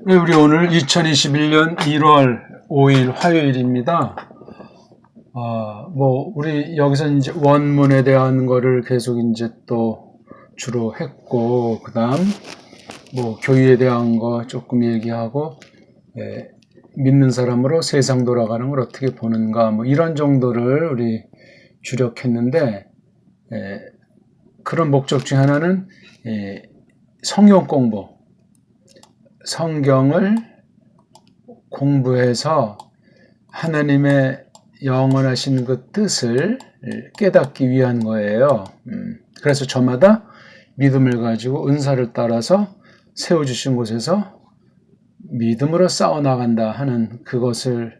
네, 우리 오늘 2021년 1월 5일 화요일입니다. 우리 여기서 이제 원문에 대한 거를 계속 이제 또 주로 했고, 그 다음, 교회에 대한 거 조금 얘기하고, 믿는 사람으로 세상 돌아가는 걸 어떻게 보는가, 이런 정도를 우리 주력했는데, 그런 목적 중 하나는, 성경 공부, 성경을 공부해서 하나님의 영원하신 그 뜻을 깨닫기 위한 거예요. 그래서 저마다 믿음을 가지고 은사를 따라서 세워주신 곳에서 믿음으로 싸워나간다 하는 그것을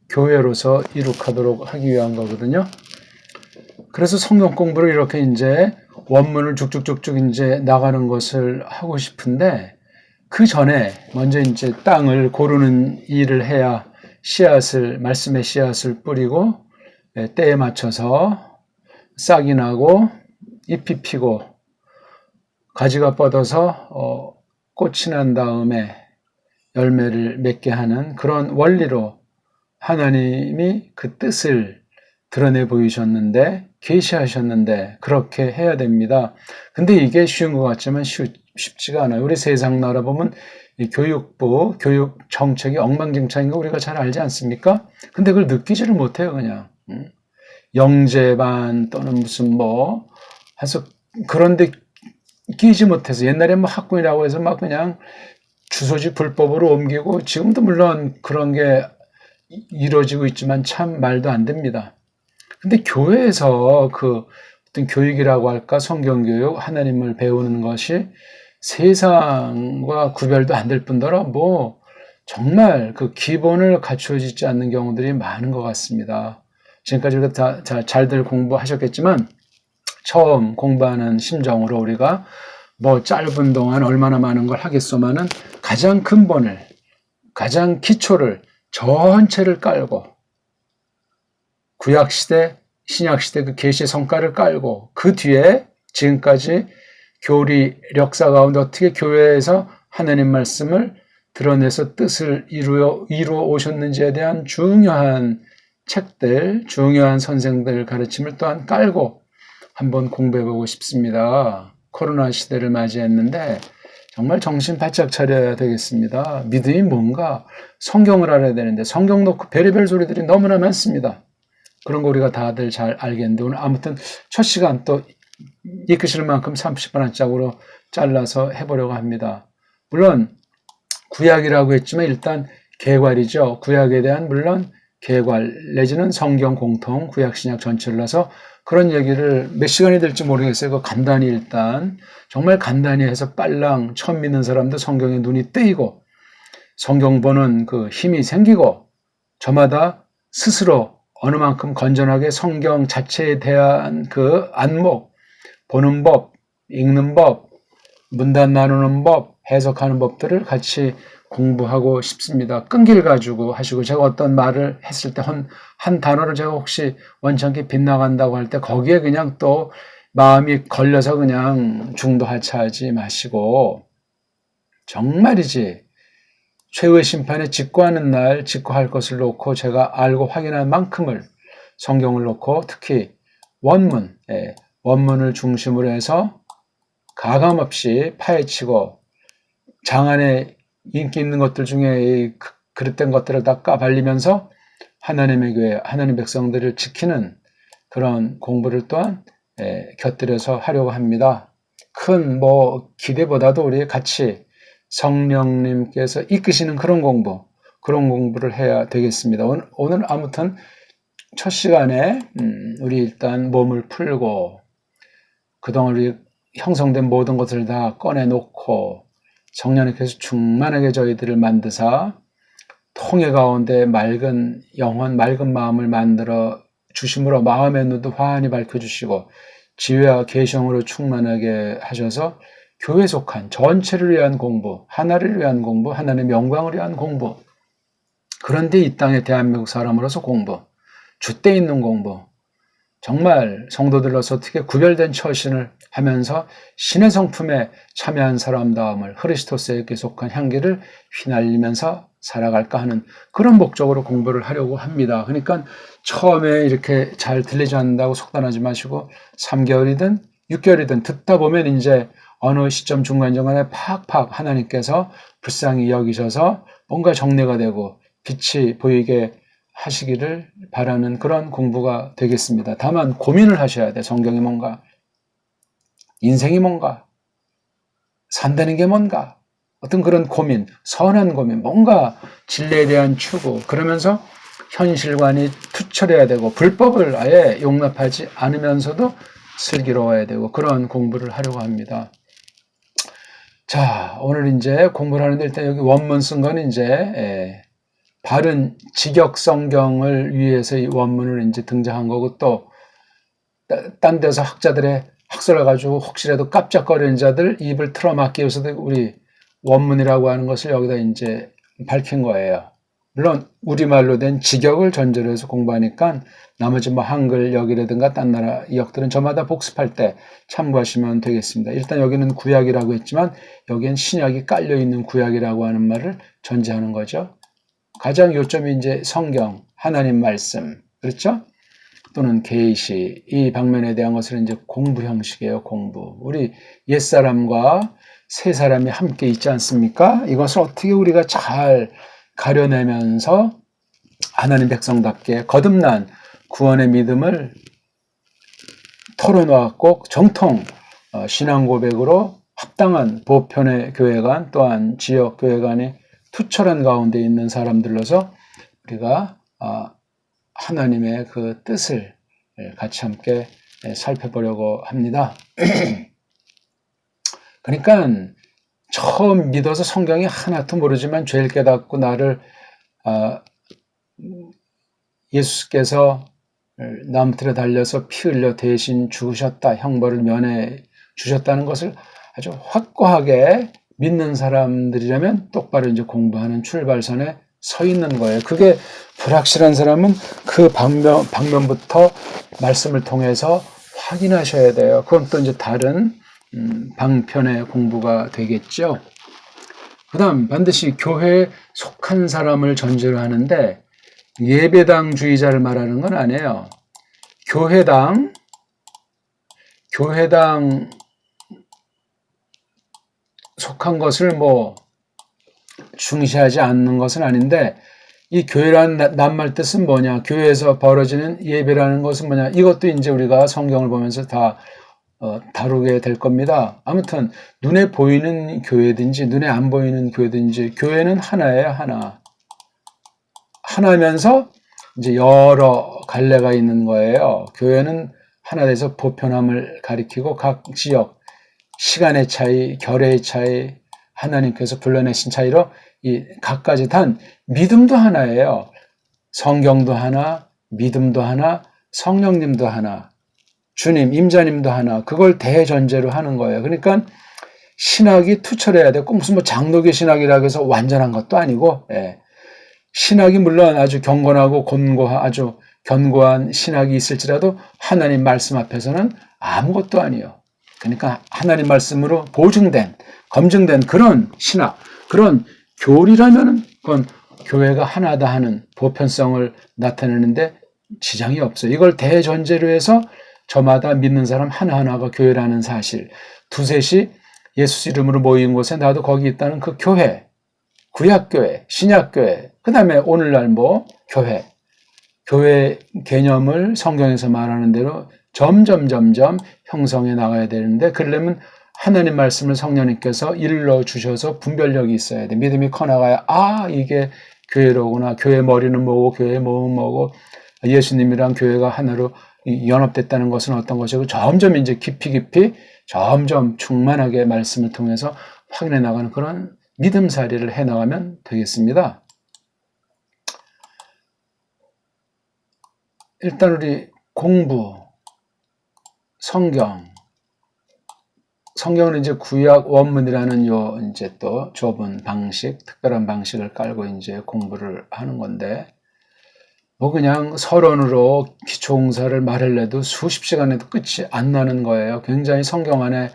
교회로서 이룩하도록 하기 위한 거거든요. 그래서 성경 공부를 이렇게 이제 원문을 쭉쭉쭉쭉 이제 나가는 것을 하고 싶은데, 그 전에 먼저 이제 땅을 고르는 일을 해야 말씀의 씨앗을 뿌리고 때에 맞춰서 싹이 나고 잎이 피고 가지가 뻗어서 꽃이 난 다음에 열매를 맺게 하는 그런 원리로 하나님이 그 뜻을 드러내 보이셨는데, 계시하셨는데 그렇게 해야 됩니다. 근데 이게 쉬운 것 같지만 쉽지가 않아요. 우리 세상 나라 보면 이 교육부, 교육 정책이 엉망진창인 거 우리가 잘 알지 않습니까? 근데 그걸 느끼지를 못해요, 그냥. 영재반 또는 무슨 해서 그런데 끼지 못해서 옛날에 학군이라고 해서 그냥 주소지 불법으로 옮기고, 지금도 물론 그런 게 이루어지고 있지만 참 말도 안 됩니다. 근데 교회에서 그 어떤 교육이라고 할까, 성경교육, 하나님을 배우는 것이 세상과 구별도 안 될 뿐더러 정말 그 기본을 갖추어지지 않는 경우들이 많은 것 같습니다. 지금까지 우리가 다 잘들 공부하셨겠지만 처음 공부하는 심정으로 우리가 짧은 동안 얼마나 많은 걸 하겠소만은 가장 근본을, 가장 기초를 전체를 깔고 구약시대, 신약시대 그 계시의 성과를 깔고 그 뒤에 지금까지 교리 역사 가운데 어떻게 교회에서 하나님 말씀을 드러내서 뜻을 이루어 오셨는지에 대한 중요한 책들, 중요한 선생들 가르침을 또한 깔고 한번 공부해보고 싶습니다. 코로나 시대를 맞이했는데 정말 정신 바짝 차려야 되겠습니다. 믿음이 뭔가 성경을 알아야 되는데 성경 놓고 별의별 소리들이 너무나 많습니다. 그런 거 우리가 다들 잘 알겠는데, 오늘 아무튼 첫 시간 또 이끄실 만큼 30분 한짝으로 잘라서 해보려고 합니다. 물론 구약이라고 했지만 일단 개괄이죠. 구약에 대한 물론 개괄 내지는 성경 공통 구약 신약 전체를 나서 그런 얘기를 몇 시간이 될지 모르겠어요. 그 간단히 일단 정말 간단히 해서 빨랑 처음 믿는 사람도 성경에 눈이 뜨이고 성경 보는 그 힘이 생기고 저마다 스스로 어느 만큼 건전하게 성경 자체에 대한 그 안목, 보는 법, 읽는 법, 문단 나누는 법, 해석하는 법들을 같이 공부하고 싶습니다. 끈기를 가지고 하시고, 제가 어떤 말을 했을 때 한 단어를 제가 혹시 원찮게 빗나간다고 할 때 거기에 그냥 또 마음이 걸려서 그냥 중도하차하지 마시고, 정말이지 최후의 심판에 직구하는 날 직구할 것을 놓고 제가 알고 확인한 만큼을 성경을 놓고 특히 원문을 중심으로 해서 가감없이 파헤치고 장안에 인기 있는 것들 중에 그릇된 것들을 다 까발리면서 하나님의 교회, 하나님 백성들을 지키는 그런 공부를 또한 곁들여서 하려고 합니다. 큰 기대보다도 우리 같이 성령님께서 이끄시는 그런 공부를 해야 되겠습니다. 오늘 아무튼 첫 시간에 우리 일단 몸을 풀고 그동안 우리 형성된 모든 것을 다 꺼내놓고 성령님께서 충만하게 저희들을 만드사 통해 가운데 맑은 영혼, 맑은 마음을 만들어 주심으로 마음의 눈도 환히 밝혀주시고 지혜와 계시형으로 충만하게 하셔서 교회에 속한 전체를 위한 공부, 하나를 위한 공부, 하나님의 영광을 위한 공부, 그런데 이 땅의 대한민국 사람으로서 공부, 줏대 있는 공부, 정말 성도들로서 어떻게 구별된 처신을 하면서 신의 성품에 참여한 사람다움을 그리스도스에게 속한 향기를 휘날리면서 살아갈까 하는 그런 목적으로 공부를 하려고 합니다. 그러니까 처음에 이렇게 잘 들리지 않는다고 속단하지 마시고 3개월이든 6개월이든 듣다 보면 이제 어느 시점 중간중간에 팍팍 하나님께서 불쌍히 여기셔서 뭔가 정리가 되고 빛이 보이게 하시기를 바라는 그런 공부가 되겠습니다. 다만 고민을 하셔야 돼. 성경이 뭔가, 인생이 뭔가, 산다는 게 뭔가, 어떤 그런 고민, 선한 고민, 뭔가 진리에 대한 추구, 그러면서 현실관이 투철해야 되고 불법을 아예 용납하지 않으면서도 슬기로워야 되고 그런 공부를 하려고 합니다. 자, 오늘 이제 공부를 하는데 일단 여기 원문 쓴 거는 이제 바른 직역 성경을 위해서 이 원문을 이제 등장한 거고 또 딴 데서 학자들의 학설을 가지고 혹시라도 깜짝거리는 자들 입을 틀어막기 위해서도 우리 원문이라고 하는 것을 여기다 이제 밝힌 거예요. 물론 우리말로 된 직역을 전제로 해서 공부하니까 나머지 뭐 한글 역이라든가 딴 나라 역들은 저마다 복습할 때 참고하시면 되겠습니다. 일단 여기는 구약이라고 했지만 여기엔 신약이 깔려 있는 구약이라고 하는 말을 전제하는 거죠. 가장 요점이 이제 성경, 하나님 말씀, 그렇죠? 또는 계시, 이 방면에 대한 것을 이제 공부 형식이에요, 공부. 우리 옛사람과 새사람이 함께 있지 않습니까? 이것을 어떻게 우리가 잘 가려내면서 하나님 백성답게 거듭난 구원의 믿음을 털어놓았고 정통 신앙 고백으로 합당한 보편의 교회관 또한 지역 교회관이 투철한 가운데 있는 사람들로서 우리가 하나님의 그 뜻을 같이 함께 살펴보려고 합니다. 그러니까 처음 믿어서 성경이 하나도 모르지만 죄를 깨닫고 나를 예수께서 남들에 달려서 피 흘려 대신 죽으셨다, 형벌을 면해 주셨다는 것을 아주 확고하게 믿는 사람들이라면 똑바로 이제 공부하는 출발선에 서 있는 거예요. 그게 불확실한 사람은 그 방면부터 말씀을 통해서 확인하셔야 돼요. 그건 또 이제 다른 방편의 공부가 되겠죠. 그 다음 반드시 교회에 속한 사람을 전제로 하는데 예배당주의자를 말하는 건 아니에요. 교회당 속한 것을 뭐 중시하지 않는 것은 아닌데 이 교회라는 낱말 뜻은 뭐냐? 교회에서 벌어지는 예배라는 것은 뭐냐? 이것도 이제 우리가 성경을 보면서 다 다루게 될 겁니다. 아무튼 눈에 보이는 교회든지 눈에 안 보이는 교회든지 교회는 하나예요, 하나. 하나면서 이제 여러 갈래가 있는 거예요. 교회는 하나 돼서 보편함을 가리키고 각 지역, 시간의 차이, 결의 차이, 하나님께서 불러내신 차이로 이 각가지 단 믿음도 하나예요. 성경도 하나, 믿음도 하나, 성령님도 하나, 주님, 임자님도 하나. 그걸 대전제로 하는 거예요. 그러니까 신학이 투철해야 되고 무슨 뭐 장로교 신학이라고 해서 완전한 것도 아니고 신학이 물론 아주 경건하고 아주 견고한 신학이 있을지라도 하나님 말씀 앞에서는 아무것도 아니에요. 그러니까 하나님 말씀으로 보증된, 검증된 그런 신학, 그런 교리라면은 그건 교회가 하나다 하는 보편성을 나타내는데 지장이 없어요. 이걸 대전제로 해서 저마다 믿는 사람 하나하나가 교회라는 사실, 두셋이 예수 이름으로 모인 곳에 나도 거기 있다는 그 교회, 구약교회, 신약교회, 그 다음에 오늘날 뭐 교회 개념을 성경에서 말하는 대로 점점 형성해 나가야 되는데 그러려면 하나님 말씀을 성령님께서 일러 주셔서 분별력이 있어야 돼. 믿음이 커나가야 이게 교회로구나. 교회 머리는 뭐고 교회 몸은 뭐고 예수님이랑 교회가 하나로 연합됐다는 것은 어떤 것이고 점점 이제 깊이 점점 충만하게 말씀을 통해서 확인해 나가는 그런 믿음살이를 해 나가면 되겠습니다. 일단 우리 공부, 성경은 이제 구약 원문이라는 이제 또 좁은 방식, 특별한 방식을 깔고 이제 공부를 하는 건데, 뭐 그냥 서론으로 기초응사를 말하려도 수십 시간에도 끝이 안 나는 거예요. 굉장히 성경 안에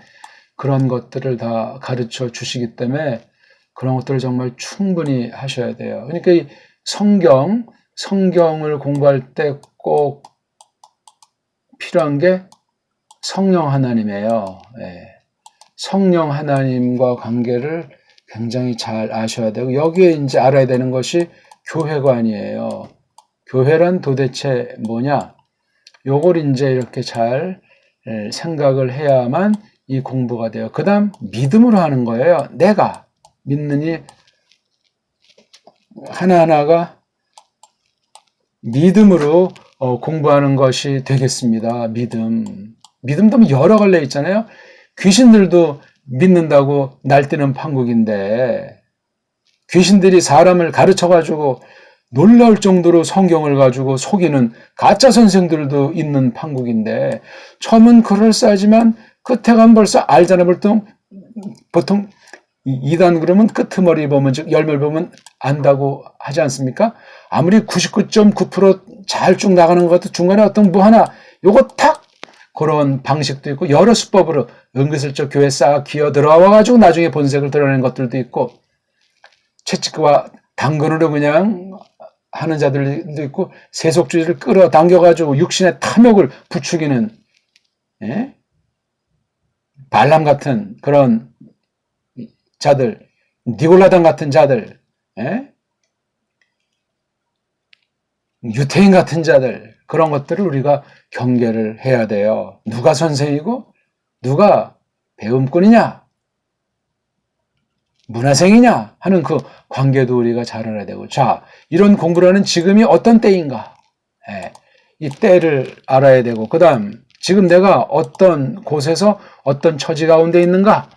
그런 것들을 다 가르쳐 주시기 때문에 그런 것들을 정말 충분히 하셔야 돼요. 그러니까 이 성경을 공부할 때 꼭 필요한 게 성령 하나님이에요. 예. 성령 하나님과 관계를 굉장히 잘 아셔야 되고, 여기에 이제 알아야 되는 것이 교회관이에요. 교회란 도대체 뭐냐? 요걸 이제 이렇게 잘 생각을 해야만 이 공부가 돼요. 그 다음 믿음으로 하는 거예요. 내가 믿느니 하나하나가 믿음으로 공부하는 것이 되겠습니다. 믿음도 뭐 여러 갈래 있잖아요. 귀신들도 믿는다고 날뛰는 판국인데, 귀신들이 사람을 가르쳐가지고 놀라울 정도로 성경을 가지고 속이는 가짜 선생들도 있는 판국인데, 처음은 그럴싸하지만 끝에 가면 벌써 알잖아요. 보통 이단 그러면 끄트머리 보면, 즉 열매를 보면 안다고 하지 않습니까? 아무리 99.9% 잘 쭉 나가는 것도 중간에 어떤 뭐 하나 요거 탁 그런 방식도 있고, 여러 수법으로 은근슬쩍 교회 싹 기어 들어와가지고 나중에 본색을 드러내는 것들도 있고, 채찍과 당근으로 그냥 하는 자들도 있고, 세속주의를 끌어당겨가지고 육신의 탐욕을 부추기는, 예? 발람 같은 그런 자들, 니골라당 같은 자들, 예? 유태인 같은 자들, 그런 것들을 우리가 경계를 해야 돼요. 누가 선생이고 누가 배움꾼이냐, 문화생이냐 하는 그 관계도 우리가 잘 알아야 되고, 자, 이런 공부를 하는 지금이 어떤 때인가, 예, 이 때를 알아야 되고, 그 다음 지금 내가 어떤 곳에서 어떤 처지 가운데 있는가,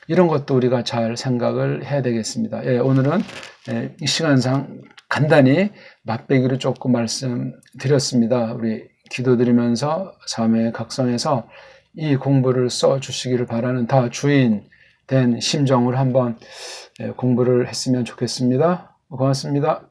이런 것도 우리가 잘 생각을 해야 되겠습니다. 예, 오늘은 이 시간상 간단히 맛배기로 조금 말씀드렸습니다. 우리 기도드리면서 삶의 각성해서 이 공부를 써주시기를 바라는 다 주인 된 심정을 한번 공부를 했으면 좋겠습니다. 고맙습니다.